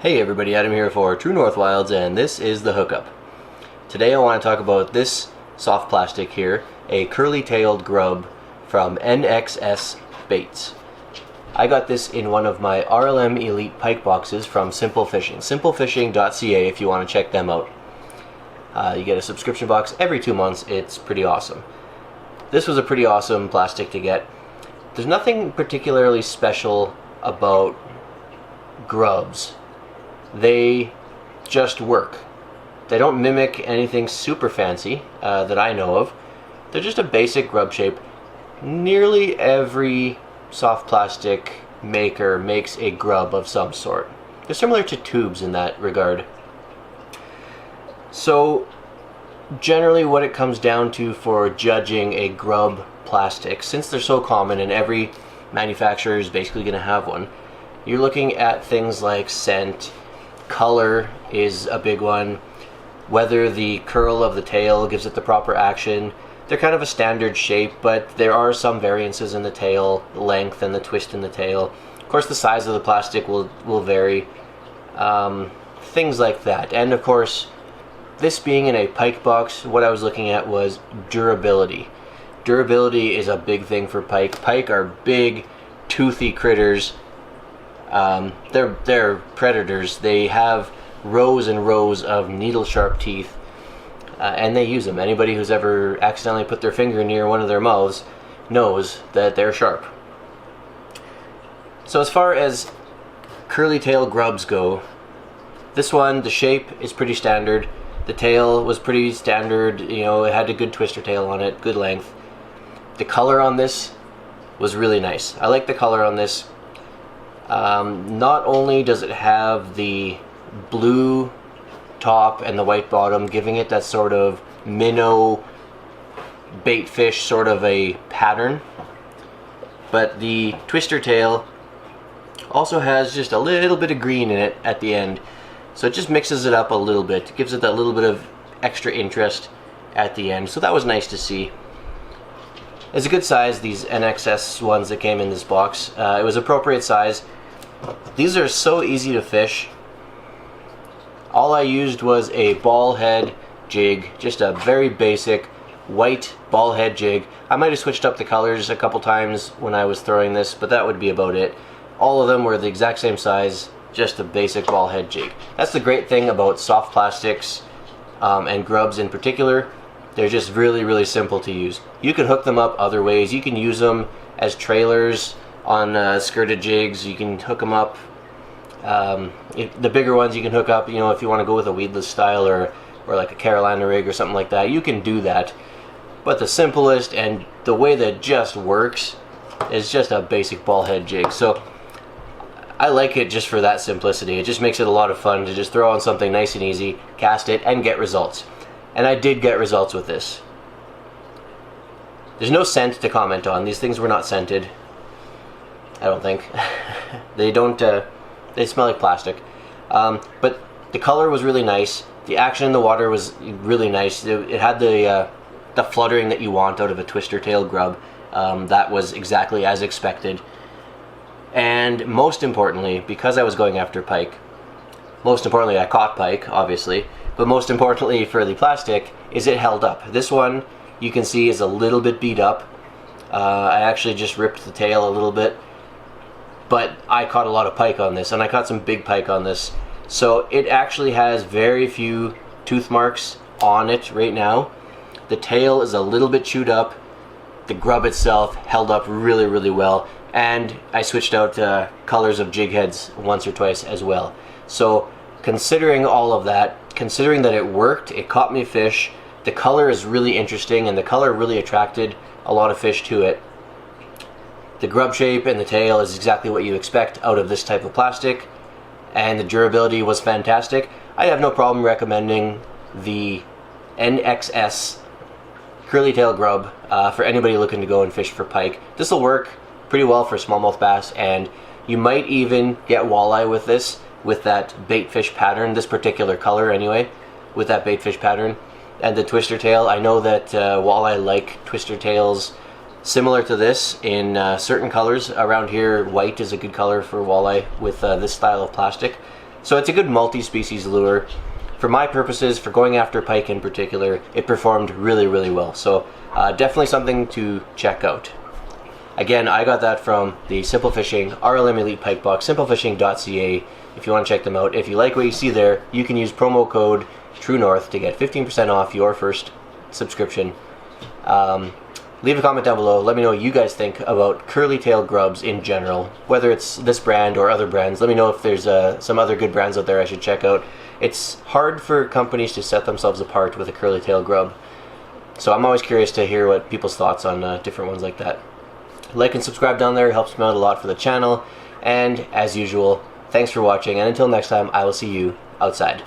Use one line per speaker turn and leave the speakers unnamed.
Hey everybody, Adam here for True North Wilds, and this is the Hookup. Today I want to talk about this soft plastic here, a curly-tailed grub from NXS baits. I got this in one of my RLM Elite pike boxes from Simple Fishing, simplefishing.ca if you want to check them out. You get a subscription box every 2 months. It's pretty awesome. This was a pretty awesome plastic to get. There's nothing particularly special about grubs. They just work. They don't mimic anything super fancy that I know of. They're just a basic grub shape. Nearly every soft plastic maker makes a grub of some sort. They're similar to tubes in that regard. So generally what it comes down to for judging a grub plastic, since they're so common and every manufacturer is basically going to have one, you're looking at things like scent. Color is a big one. Whether the curl of the tail gives it the proper action. They're kind of a standard shape, but there are some variances in the tail, the length and the twist in the tail. Of course, the size of the plastic will vary. Things like that. And of course, this being in a pike box, what I was looking at was durability. Durability is a big thing for pike. Pike are big, toothy critters. They're predators. They have rows and rows of needle-sharp teeth, and they use them. Anybody who's ever accidentally put their finger near one of their mouths knows that they're sharp. So as far as curly-tail grubs go, this one, the shape is pretty standard. The tail was pretty standard. You know, it had a good twister tail on it, good length. The color on this was really nice. I like the color on this. Not only does it have the blue top and the white bottom, giving it that sort of minnow bait fish sort of a pattern, but the twister tail also has just a little bit of green in it at the end, so it just mixes it up a little bit. It gives it that little bit of extra interest at the end, so that was nice to see. It's a good size, these NXS ones that came in this box. It was appropriate size. These are so easy to fish. All I used was a ball head jig, just a very basic white ball head jig. I might have switched up the colors a couple times when I was throwing this, but that would be about it. All of them were the exact same size, just a basic ball head jig. That's the great thing about soft plastics and grubs in particular. They're just really, really simple to use. You can hook them up other ways. You can use them as trailers on skirted jigs. You can hook them up. The bigger ones you can hook up, you know, if you want to go with a weedless style or like a Carolina rig or something like that, you can do that. But the simplest and the way that just works is just a basic ball head jig. So I like it just for that simplicity. It just makes it a lot of fun to just throw on something nice and easy, cast it, and get results. And I did get results with this. There's no scent to comment on. These things were not scented, I don't think. They don't, they smell like plastic. But the color was really nice. The action in the water was really nice. It had the fluttering that you want out of a twister-tailed grub. That was exactly as expected. And most importantly, because I was going after pike, most importantly I caught pike, obviously, but most importantly for the plastic is it held up. This one, you can see, is a little bit beat up. I actually just ripped the tail a little bit. But I caught a lot of pike on this, and I caught some big pike on this. So it actually has very few tooth marks on it right now. The tail is a little bit chewed up. The grub itself held up really, really well. And I switched out colors of jig heads once or twice as well. So considering all of that, considering that it worked, it caught me fish, the color is really interesting, and the color really attracted a lot of fish to it. The grub shape and the tail is exactly what you expect out of this type of plastic, and the durability was fantastic. I have no problem recommending the NXS curly tail grub for anybody looking to go and fish for pike. This will work pretty well for smallmouth bass, and you might even get walleye with this, with that bait fish pattern, this particular color anyway, with that bait fish pattern. And the twister tail, I know that walleye like twister tails similar to this in certain colors. Around here, white is a good color for walleye with this style of plastic. So it's a good multi-species lure. For my purposes, for going after pike in particular, it performed really, really well. So definitely something to check out. Again, I got that from the Simple Fishing RLM Elite Pike Box, simplefishing.ca. If you want to check them out, if you like what you see there, you can use promo code TrueNorth to get 15% off your first subscription. Leave a comment down below. Let me know what you guys think about curly tail grubs in general, whether it's this brand or other brands. Let me know if there's some other good brands out there I should check out. It's hard for companies to set themselves apart with a curly tail grub, so I'm always curious to hear what people's thoughts on different ones like that. Like and subscribe down there, it helps me out a lot for the channel. And as usual, thanks for watching, and until next time, I will see you outside.